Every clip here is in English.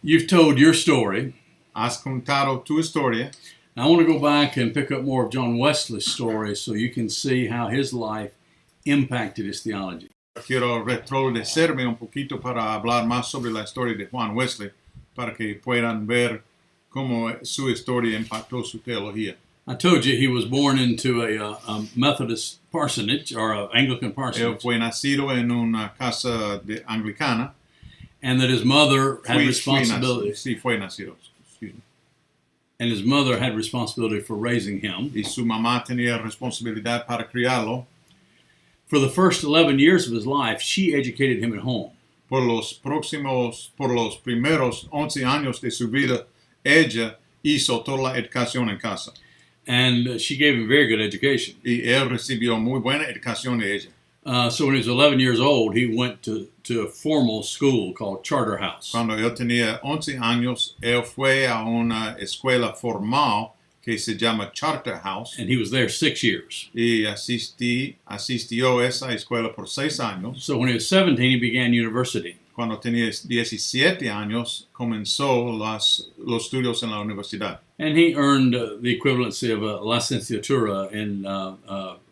You've told your story. Has contado tu historia. I want to go back and pick up more of John Wesley's story so you can see how his life impacted his theology. Quiero retrodecerme un poquito para hablar más sobre la historia de Juan Wesley, para que puedan ver cómo su historia impactó su teología. I told you he was born into a Methodist parsonage, or an Anglican Él parsonage, fue nacido en una casa anglicana. and that his mother had Fue responsibility. nacido. Excuse me. And his mother had responsibility for raising him. Y su mamá tenía responsabilidad para criarlo. For the first 11 years of his life, she educated him at home. Por los primeros 11 años de su vida, ella hizo toda la educación en casa. And she gave him very good education. Y él recibió muy buena educación de ella. So when he was 11 years old, he went to a formal school called Charterhouse. Cuando él tenía 11 años, él fue a una escuela formal que se llama Charterhouse. And he was there 6 years. Y asistió a esa escuela por 6 años. So when he was 17, he began university. Cuando tenía 17 años, comenzó los estudios en la universidad. And he earned the equivalency of a licenciatura in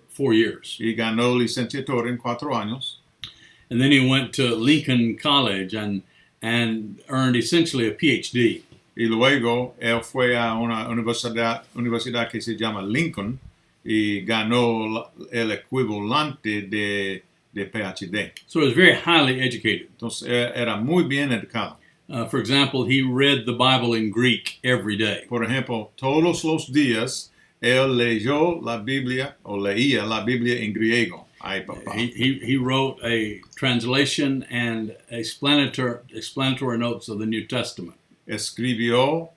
4 years. Y ganó licenciatura en 4 años. And then he went to Lincoln College and earned essentially a PhD. Y luego él fue a una universidad que se llama Lincoln y ganó el equivalente de PhD. So he was very highly educated. Entonces era muy bien educado. For example, he read the Bible in Greek every day. Por ejemplo, todos los días él leyó la Biblia o leía la Biblia en griego. Ay, papá. He wrote a translation and explanatory notes of the New Testament. Escribió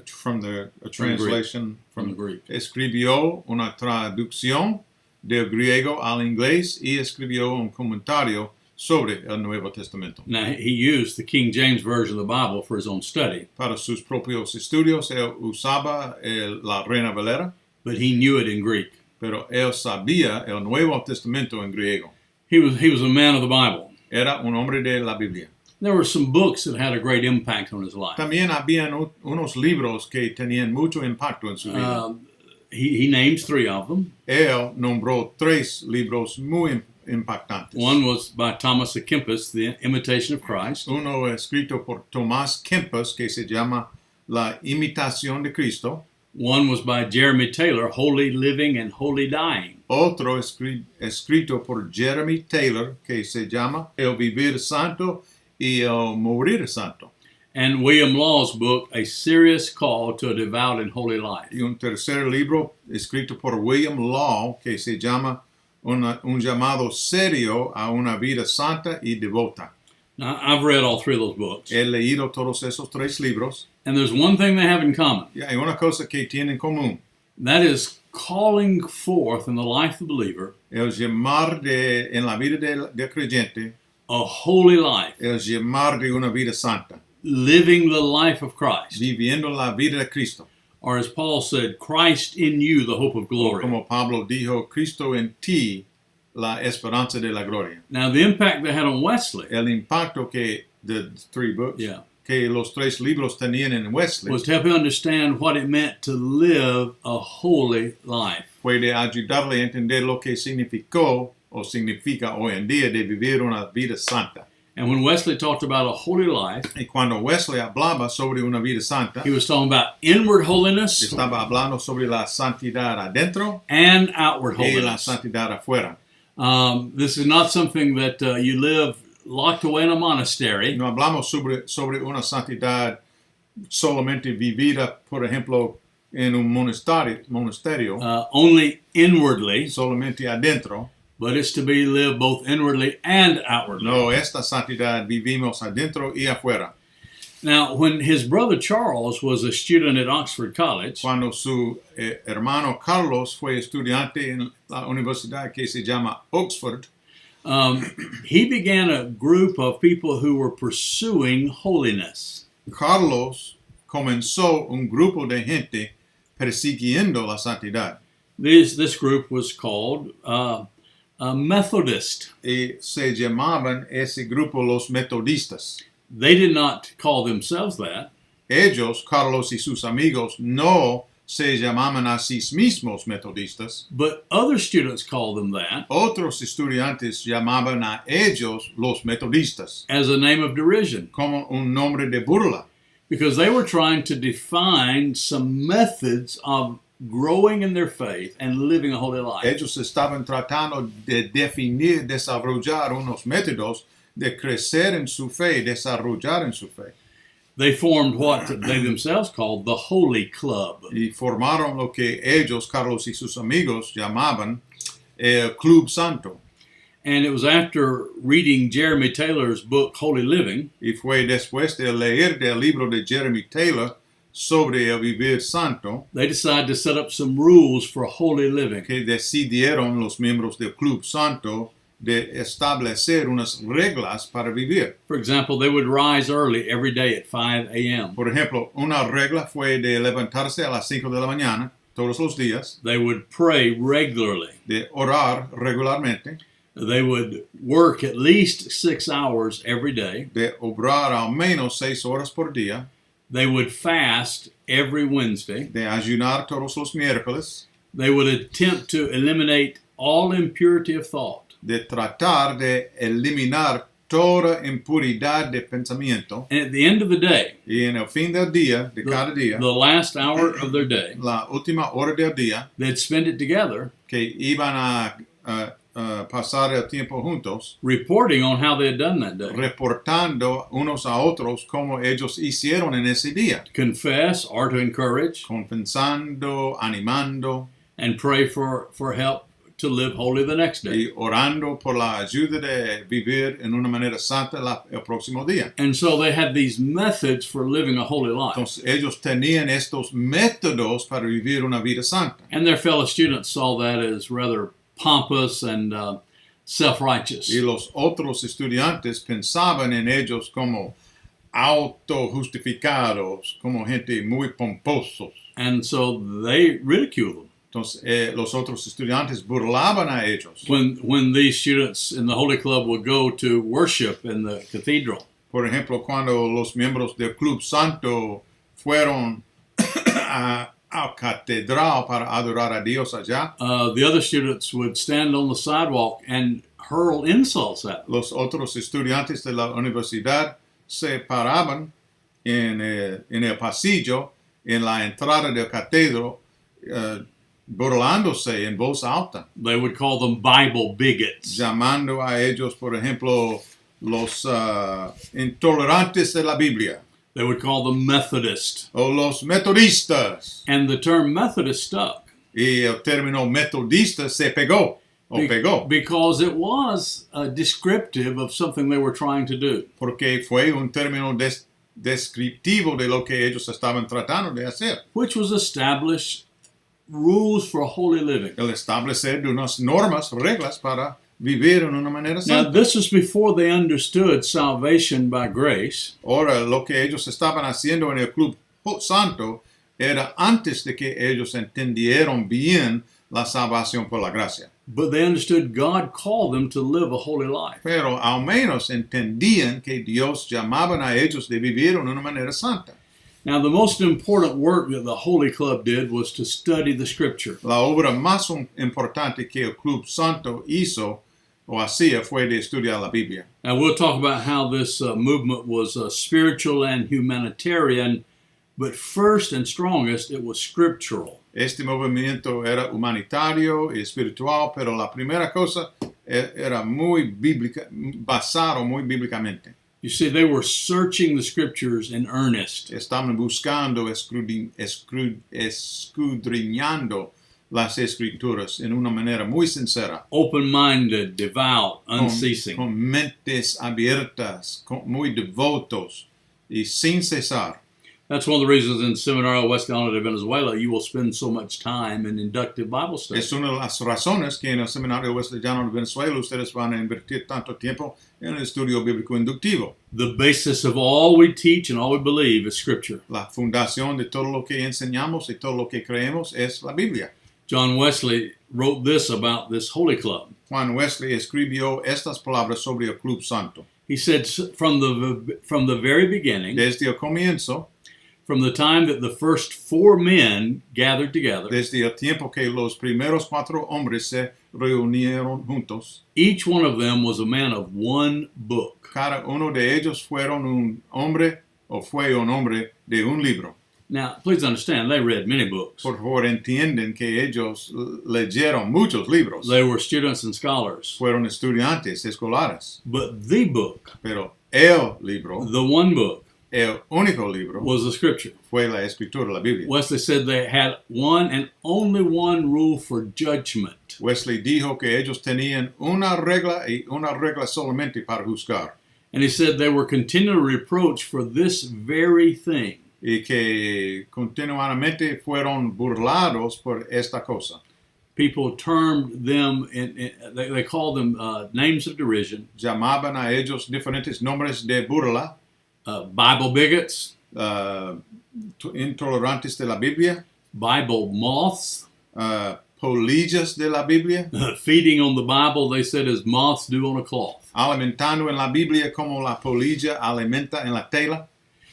from the translation from the Greek. Escribió una traducción del griego al inglés y escribió un comentario sobre el Nuevo Testamento. Now, he used the King James Version of the Bible for his own study. Para sus propios estudios, él usaba la Reina Valera. But he knew it in Greek. Pero él sabía el Nuevo Testamento en griego. He was a man of the Bible. Era un hombre de la Biblia. There were some books that had a great impact on his life. También habían unos libros que tenían mucho impacto en su vida. He names 3 of them. Él nombró 3 libros muy impactantes. One was by Thomas à Kempis, The Imitation of Christ. Uno escrito por Tomás Kempis que se llama La Imitación de Cristo. One was by Jeremy Taylor, Holy Living and Holy Dying. Otro escrito por Jeremy Taylor que se llama El Vivir Santo y El Morir Santo. And William Law's book, A Serious Call to a Devout and Holy Life. Y un tercer libro escrito por William Law que se llama un llamado serio a una vida santa y devota. Now, I've read all 3 of those books. He leído todos esos 3 libros. And there's one thing they have in common. Y hay una cosa que tienen en común. That is calling forth in the life of the believer El llamar en la vida del creyente. a holy life. El llamar de una vida santa. Living the life of Christ. Viviendo la vida de Cristo. Or as Paul said, Christ in you, the hope of glory. Como Pablo dijo, Cristo en ti, la esperanza de la gloria. Now, the impact they had on Wesley El impacto que the 3 books, Yeah. que los 3 libros tenían en Wesley, was to help him understand what it meant to live a holy life. fue de ayudarle a entender lo que significó o significa hoy en día de vivir una vida santa. And when Wesley talked about a holy life, Y cuando Wesley hablaba sobre una vida santa, he was talking about inward holiness estaba hablando sobre la santidad adentro and outward y la holiness. santidad afuera. This is not something that you live locked away in a monastery. No hablamos sobre una santidad solamente vivida, por ejemplo, en un monasterio, Only inwardly, solamente adentro. but it's to be lived both inwardly and outwardly. No, esta santidad vivimos adentro y afuera. Now, when his brother Charles was a student at Oxford College, Cuando su hermano Carlos fue estudiante en la universidad que se llama Oxford, he began a group of people who were pursuing holiness. Carlos comenzó un grupo de gente persiguiendo la santidad. This group was called Methodist. Y se llamaban ese grupo los metodistas. They did not call themselves that. Ellos, Carlos y sus amigos, no se llamaban a sí mismos metodistas. But other students called them that Otros estudiantes llamaban a ellos los metodistas as a name of derision como un nombre de burla, because they were trying to define some methods of growing in their faith and living a holy life. Ellos estaban tratando de definir, desarrollar unos métodos de crecer en su fe, desarrollar en su fe. They formed what they themselves called the Holy Club. Y formaron lo que ellos, Carlos y sus amigos, llamaban el Club Santo. And it was after reading Jeremy Taylor's book, Holy Living, Y fue después de leer del libro de Jeremy Taylor sobre el vivir santo they decided to set up some rules for holy living. que decidieron los miembros del Club Santo de establecer unas reglas para vivir. For example, they would rise early every day at 5 a.m. Por ejemplo, una regla fue de levantarse a las 5 de la mañana todos los días, They would pray regularly. de orar regularmente, They would work at least 6 hours every day. de obrar al menos 6 horas por día, They would fast every Wednesday. de ayunar todos los miércoles, They would attempt to eliminate all impurity of thought. de tratar de eliminar toda impuridad de pensamiento. And at the end of the day, Y en el fin del día, de cada día, the last hour of their day, la última hora del día, they'd spend it together que iban a pasar el tiempo juntos, reporting on how they had done that day. reportando unos a otros como ellos hicieron en ese día, Confess or to encourage, confesando, animando and pray for help to live holy the next day. y orando por la ayuda de vivir en una manera santa el próximo día. And so they had these methods for living a holy life. Entonces ellos tenían estos métodos para vivir una vida santa. And their fellow students saw that as rather pompous and self-righteous. Y los otros estudiantes pensaban en ellos como autojustificados, como gente muy pomposos. And so they ridiculed them. Entonces los otros estudiantes burlaban a ellos. When these students in the Holy Club would go to worship in the cathedral, Por ejemplo, cuando los miembros del Club Santo fueron a catedral para adorar a Dios allá, the other students would stand on the sidewalk and hurl insults at them. los otros estudiantes de la universidad se paraban en el pasillo, en la entrada del catedro, burlándose en voz alta, They would call them Bible bigots. llamando a ellos, por ejemplo, los intolerantes de la Biblia, They would call them Methodist. o los metodistas. And the term Methodist stuck Y el término metodista se pegó, pegó, because it was descriptive of something they were trying to do. porque fue un término descriptivo de lo que ellos estaban tratando de hacer. Which was establish rules for holy living. El establecer de unas normas, reglas para vivir en una manera Now, santa. this was before they understood salvation by grace, Ahora, lo que ellos estaban haciendo en el Club Santo era antes de que ellos entendieron bien la salvación por la gracia. but they understood God called them to live a holy life. Pero al menos entendían que Dios llamaban a ellos de vivir en una manera santa. Now, the most important work that the Holy Club did was to study the Scripture. La obra más importante que el Club Santo hizo o hacía fue de estudiar la Biblia. Now, we'll talk about how this movement was spiritual and humanitarian, but first and strongest, it was scriptural. Este movimiento era humanitario y espiritual, pero la primera cosa era muy bíblica, basado muy bíblicamente. You see, they were searching the Scriptures in earnest. Estaban buscando, escudriñando las escrituras en una manera muy sincera, Open-minded, devout, unceasing. con mentes abiertas, muy devotos y sin cesar. That's one of the reasons in Seminario Wesleyana de Venezuela you will spend so much time in inductive Bible study. Es una de las razones que en el Seminario Wesleyano de Venezuela ustedes van a invertir tanto tiempo en el estudio bíblico inductivo. The basis of all we teach and all we believe is Scripture. La fundación de todo lo que enseñamos y todo lo que creemos es la Biblia. John Wesley wrote this about this Holy Club. Juan Wesley escribió estas palabras sobre el Club Santo. He said, from the very beginning, Desde el comienzo, from the time that the first 4 men gathered together, desde el tiempo que los primeros 4 hombres se reunieron juntos, each one of them was a man of one book. cada uno de ellos fueron un hombre o fue un hombre de un libro. Now, please understand, they read many books. Por favor, entienden que ellos leyeron muchos libros. They were students and scholars. Fueron estudiantes escolares. But the book, Pero el libro, the one book, el único libro, was the scripture. fue la escritura, la Biblia. Wesley said they had one and only one rule for judgment. Wesley dijo que ellos tenían una regla y una regla solamente para juzgar. And he said they were continually reproached for this very thing. Y que continuamente fueron burlados por esta cosa. People termed them, they called them names of derision. Llamaban a ellos diferentes nombres de burla. Bible bigots. Intolerantes de la Biblia. Bible moths. Polillas de la Biblia. Feeding on the Bible, they said, as moths do on a cloth. Alimentando en la Biblia como la polilla alimenta en la tela.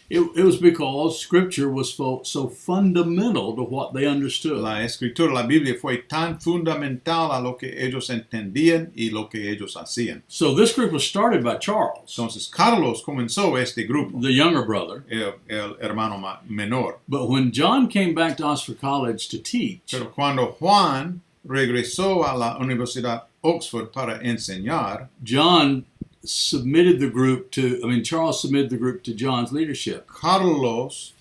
It was because Scripture was so fundamental to what they understood. La escritura, la Biblia fue tan fundamental a lo que ellos entendían y lo que ellos hacían. So this group was started by Charles, Entonces Carlos comenzó este grupo, the younger brother. el hermano menor. But when John came back to Oxford College to teach, Pero cuando Juan regresó a la Universidad Oxford para enseñar, Charles submitted the group to John's leadership. Carlos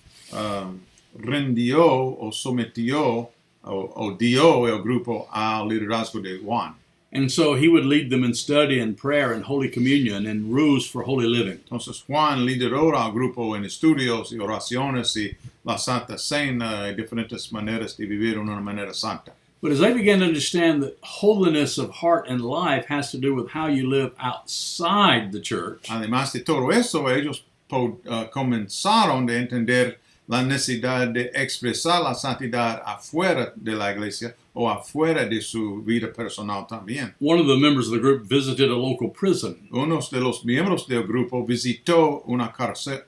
rindió o sometió o dio el grupo al liderazgo de Juan. And so he would lead them in study and prayer and Holy Communion and rules for holy living. Entonces Juan lideró al grupo en estudios y oraciones y la Santa Cena y diferentes maneras de vivir una manera santa. But as they began to understand that holiness of heart and life has to do with how you live outside the church, Además de todo eso, ellos comenzaron a entender la necesidad de expresar la santidad afuera de la iglesia o afuera de su vida personal también. one of the members of the group visited a local prison Uno de los miembros del grupo visitó una cárcel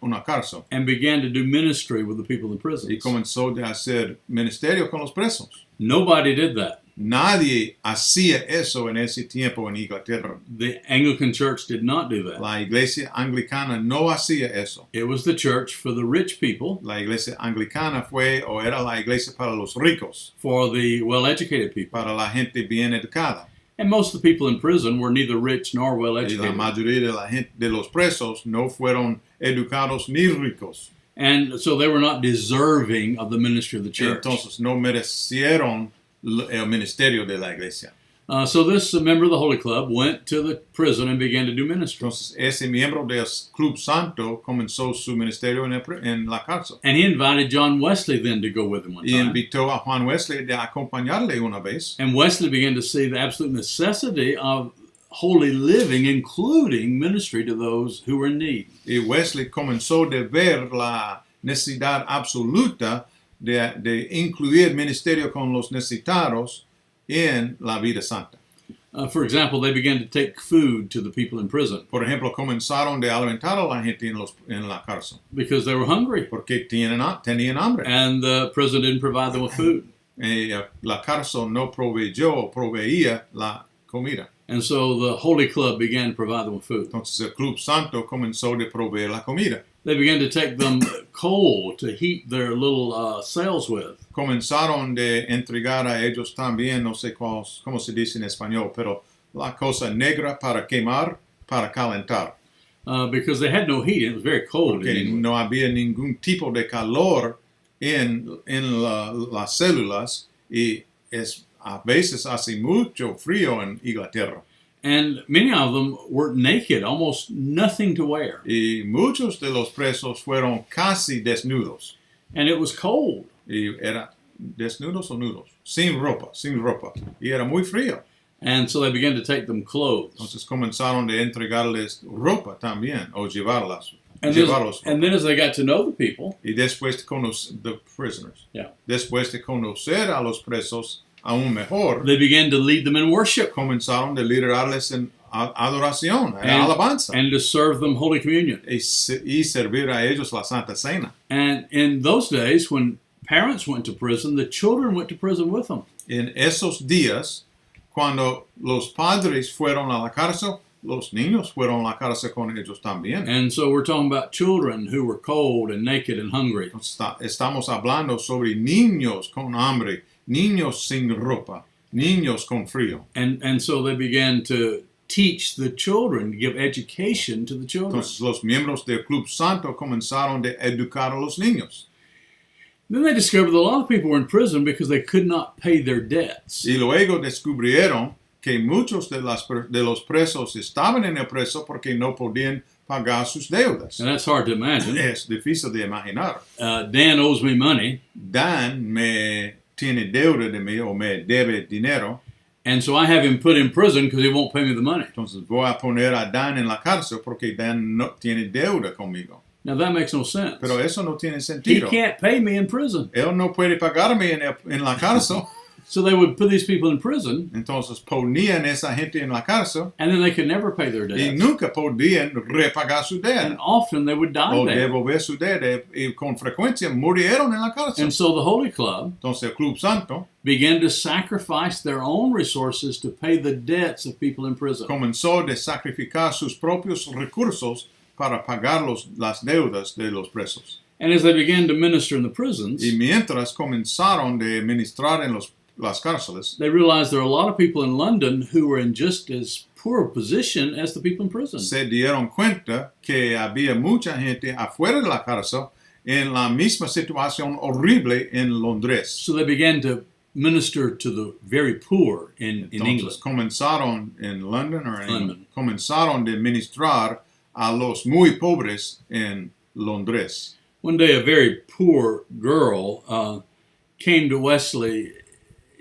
and began to do ministry with the people in y prisons. comenzó a hacer ministerio con los presos. Nobody did that. Nadie hacía eso en ese tiempo en Inglaterra. The Anglican Church did not do that. La iglesia anglicana no hacía eso. It was the church for the rich people, La iglesia anglicana fue o era la iglesia para los ricos, for the well-educated people. para la gente bien educada. And most of the people in prison were neither rich nor Y la well-educated. mayoría de la gente de los presos no fueron educados ni ricos. And so they were not deserving of the ministry of the church. Entonces no merecieron el ministerio de la iglesia. So this member of the Holy Club went to the prison and began to do ministry. Entonces ese miembro del Club Santo comenzó su ministerio en la cárcel. And he invited John Wesley then to go with him one Y time. invitó a Juan Wesley de acompañarle una vez. And Wesley began to see the absolute necessity of holy living, including ministry to those who were in need. Y Wesley comenzó a ver la necesidad absoluta de incluir ministerio con los necesitados en la vida santa. For example, they began to take food to the people in prison Por ejemplo, comenzaron de alimentar a la gente en la cárcel because they were hungry. porque tenían hambre. And the prison didn't provide them with food. Y la cárcel no proveía la comida. And so the Holy Club began to provide them with food. Entonces el Club Santo comenzó a proveer la comida. They began to take them coal to heat their little sails with. Comenzaron de entregar a ellos también, no sé cómo se dice en español, pero la cosa negra para quemar, para calentar. Because they had no heat. It was very cold. Porque no había ningún tipo de calor en las células y a veces hace mucho frío en Inglaterra. And many of them were naked, almost nothing to wear. Y muchos de los presos fueron casi desnudos. And it was cold. Y era desnudos o nudos, sin ropa. Y era muy frío. And so they began to take them clothes. Entonces comenzaron a entregarles ropa también, o llevarlos. And then as they got to know the people, Y después de conocer the prisoners. Yeah. Después de conocer a los presos, aún mejor, they began to lead them in worship comenzaron a liderarles en adoración, en alabanza, and to serve them Holy Communion. y servir a ellos la Santa Cena. And in those days, when parents went to prison, the children went to prison with them. En esos días, cuando los padres fueron a la cárcel, los niños fueron a la cárcel con ellos también. And so we're talking about children who were cold and naked and hungry. Estamos hablando sobre niños con hambre, niños sin ropa, niños con frío. And so they began to teach the children, give education to the children. Entonces los miembros del Club Santo comenzaron a educar a los niños. Then they discovered that a lot of people were in prison because they could not pay their debts. Y luego descubrieron que muchos de los presos estaban en el preso porque no podían pagar sus deudas. And that's hard to imagine. Es difícil de imaginar. Dan owes me money. Dan me tiene deuda de mí o me debe dinero. And so I have him put in prison because he won't pay me the money. Entonces voy a poner a Dan en la cárcel porque Dan no tiene deuda conmigo. Now that makes no sense. Pero eso no tiene He sentido. can't pay me in prison. Él no puede pagarme en la cárcel. So they would put these people in prison, Entonces ponían esa gente en la cárcel and then they could never pay their y debts. nunca podían repagar su And deuda often they would die o there. devolver su deuda y con frecuencia murieron en la cárcel. And so the Holy Club Entonces el Club Santo began to sacrifice their own resources to pay the debts of people in prison. comenzó a sacrificar sus propios recursos para pagar las deudas de los presos. And as they began to minister in the prisons, Y mientras comenzaron a ministrar en las cárceles, they realized there are a lot of people in London who were in just as poor a position as the people in prison. se dieron cuenta que había mucha gente afuera de la cárcel en la misma situación horrible en Londres. So they began to minister to the very poor in Entonces England. comenzaron en London, London. comenzaron a ministrar a los muy pobres en Londres. One day, a very poor girl came to Wesley.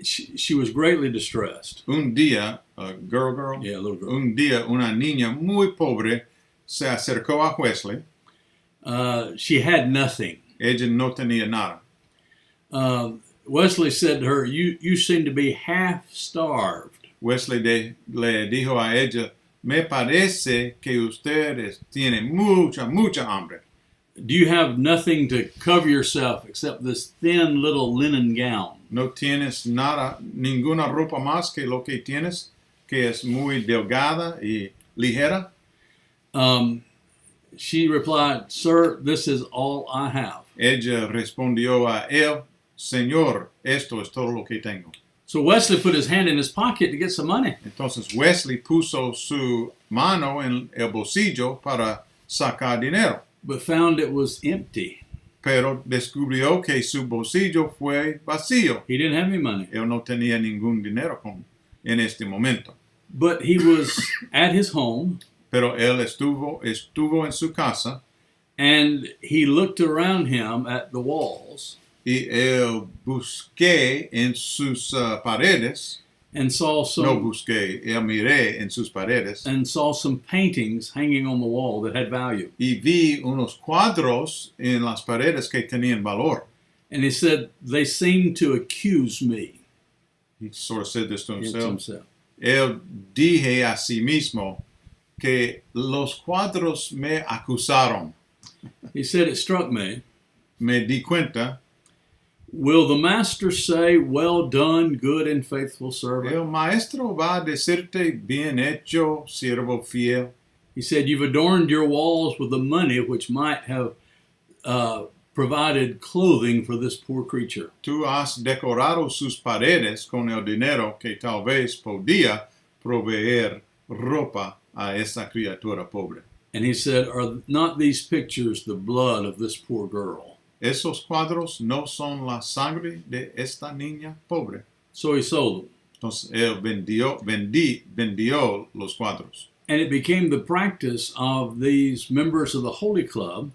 She was greatly distressed. Un día, girl, Yeah, a little girl. un día una niña muy pobre se acercó a Wesley. She had nothing. Ella no tenía nada. Wesley said to her, "You seem to be half starved." Wesley le dijo a ella, me parece que ustedes tienen mucha hambre. Do you have nothing to cover yourself except this thin little linen gown? No tienes nada, ninguna ropa más que lo que tienes, que es muy delgada y ligera. She replied, "Sir, this is all I have." Ella respondió a él, Señor, esto es todo lo que tengo. So Wesley put his hand in his pocket to get some money. Entonces Wesley puso su mano en el bolsillo para sacar dinero, But found it was empty. pero descubrió que su bolsillo fue vacío. He didn't have any money. Él no tenía ningún dinero en este momento. But he was at his home, Pero él estuvo en su casa and he looked around him at the walls y él busqué en sus paredes. and saw No busqué, él miré en sus paredes some paintings hanging on the wall that had value. y vi unos cuadros en las paredes que tenían valor. And he said, "They seem to accuse me." He sort of said this to It's himself. himself. Él dije a sí mismo que los cuadros me acusaron. He said, "It struck me. Me di cuenta, Will the master say, 'Well done, good and faithful servant'?" el maestro va a decirte, bien hecho, siervo fiel. He said, "You've adorned your walls with the money which might have provided clothing for this poor creature." Tú has decorado sus paredes con el dinero que tal vez podía proveer ropa a esa criatura pobre. And he said, "Are not these pictures the blood of this poor girl?" Esos cuadros no son la sangre de esta niña pobre. So he sold them. Entonces él vendió los cuadros. And it became the practice of these members of the Holy Club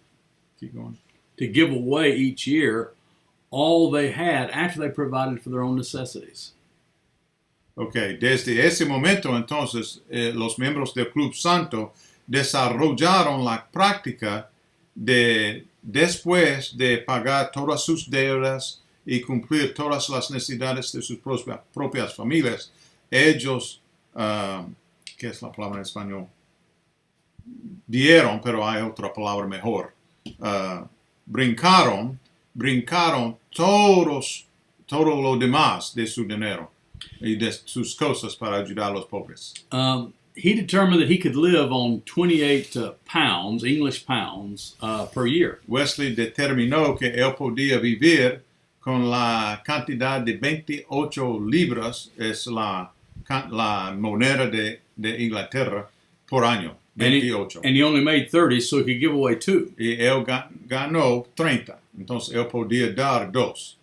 Keep going. to give away each year all they had after they provided for their own necessities. Ok, desde ese momento entonces los miembros del Club Santo desarrollaron la práctica de, después de pagar todas sus deudas y cumplir todas las necesidades de sus propias familias, ellos, ¿qué es la palabra en español? Dieron, pero hay otra palabra mejor. Brincaron todo lo demás de su dinero y de sus cosas para ayudar a los pobres. He determined that he could live on 28 pounds, English pounds, per year. Wesley determinó que él podía vivir con la cantidad de 28 libras, es la moneda de Inglaterra, por año. 28. And he only made 30, so he could give away 2. Y él ganó 30, entonces él podía dar 2.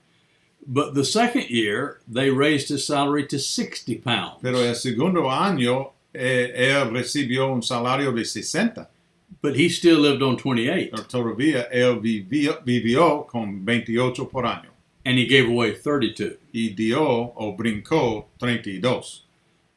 But the second year, they raised his salary to 60 pounds. Pero el segundo año, él recibió un salario de 60. But he still lived on 28. Pero todavía él vivió con 28 por año. And he gave away 32. Y dio o brincó 32.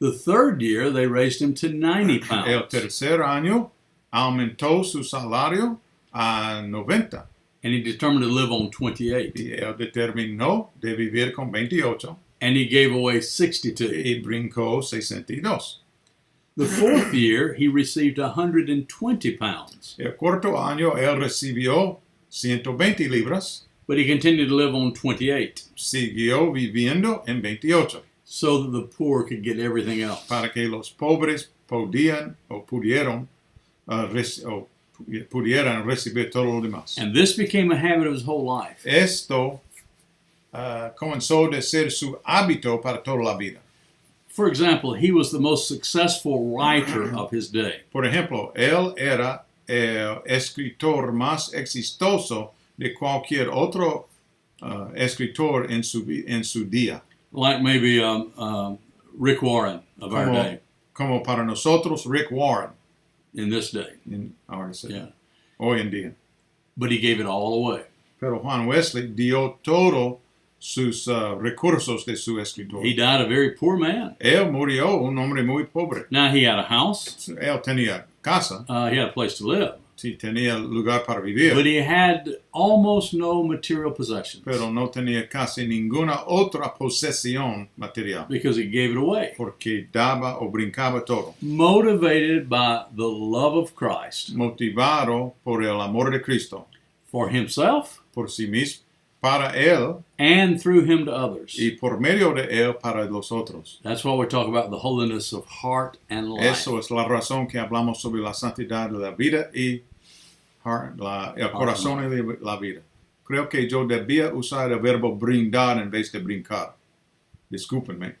The third year, they raised him to 90 pounds. El tercer año aumentó su salario a 90. And he determined to live on 28. Y él determinó de vivir con 28. And he gave away 62. Y brincó 62. The fourth year, he received 120 pounds. El cuarto año, él recibió 120 libras. But he continued to live on 28. Siguió viviendo en 28. So that the poor could get everything else. Para que los pobres pudieran recibir todo lo demás. And this became a habit of his whole life. Esto comenzó a ser su hábito para toda la vida. For example, he was the most successful writer of his day. Por ejemplo, él era el escritor más exitoso de cualquier otro escritor en su día. Like maybe Rick Warren of our day. Como para nosotros, Rick Warren. In this day. In our day. Yeah. Hoy en día. But he gave it all away. Pero Juan Wesley dio todos sus recursos de su escritor. He died a very poor man. Él murió un hombre muy pobre. Now he had a house. Él tenía casa. He had a place to live. Sí, tenía lugar para vivir. But he had almost no material possessions. Pero no tenía casi ninguna otra posesión material. Because he gave it away. Porque daba o brincaba todo. Motivated by the love of Christ. Motivado por el amor de Cristo. For himself. Por sí mismo. Para él. And through him to others. Y por medio de él para los otros. That's why we talk about the holiness of heart and life. Eso es la razón que hablamos sobre la santidad de la vida y el corazón y la vida. Creo que yo debía usar el verbo brindar en vez de brincar. Discúlpenme.